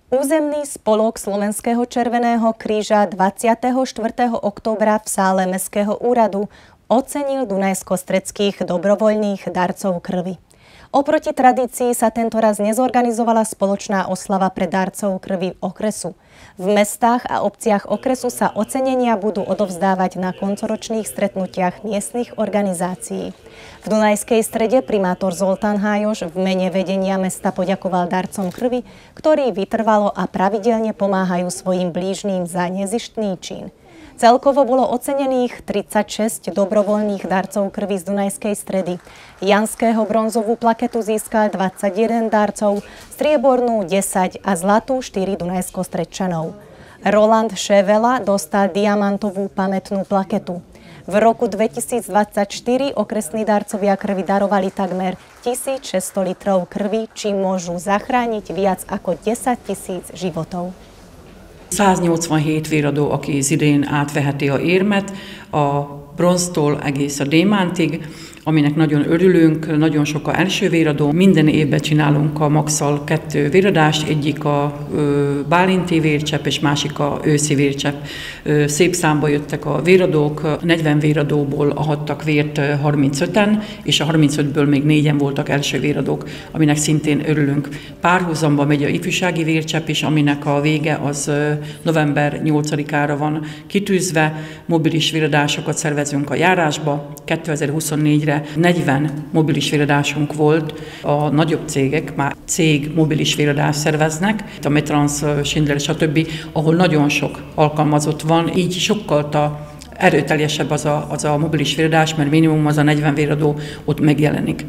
Územný spolok Slovenského Červeného kríža 24. októbra v sále Mestského úradu ocenil dunajskostredských dobrovoľných darcov krvi. Oproti tradícii sa tentoraz nezorganizovala spoločná oslava pre darcov krvi okresu. V mestách a obciach okresu sa ocenenia budú odovzdávať na koncoročných stretnutiach miestnych organizácií. V Dunajskej Strede primátor Zoltán Hájoš v mene vedenia mesta poďakoval darcom krvi, ktorí vytrvalo a pravidelne pomáhajú svojim blížnym za nezištný čin. Celkovo bolo ocenených 36 dobrovoľných darcov krvi z Dunajskej Stredy. Janského bronzovú plaketu získal 21 darcov, striebornú 10 a zlatú 4 dunajskostredčanov. Roland Ševela dostal diamantovú pamätnú plaketu. V roku 2024 okresní darcovia krvi darovali takmer 1600 litrov krvi, čím môžu zachrániť viac ako 10 000 životov. 187 véradó, aki az idén átveheti a érmet, a bronztól egész a démántig, aminek nagyon örülünk, nagyon sok a első véradó. Minden évben csinálunk a Maxal 2 véradást, egyik a bálinti vércsepp és másik a őszi vércsepp. Szép számba jöttek a véradók, 40 véradóból adtak vért 35-en, és a 35-ből még 4-en voltak első véradók, aminek szintén örülünk. Párhuzamba megy a ifjúsági vércsepp is, aminek a vége az november 8-ára van kitűzve. Mobilis véradásokat szervezünk a járásba. 2024-re 40 mobilis véradásunk volt. A nagyobb cégek már cég mobilis véradást szerveznek, a Metrans, Schindler, stb., ahol nagyon sok alkalmazott van, így sokkal erőteljesebb az a mobilis véradás, mert minimum az a 40 véradó ott megjelenik.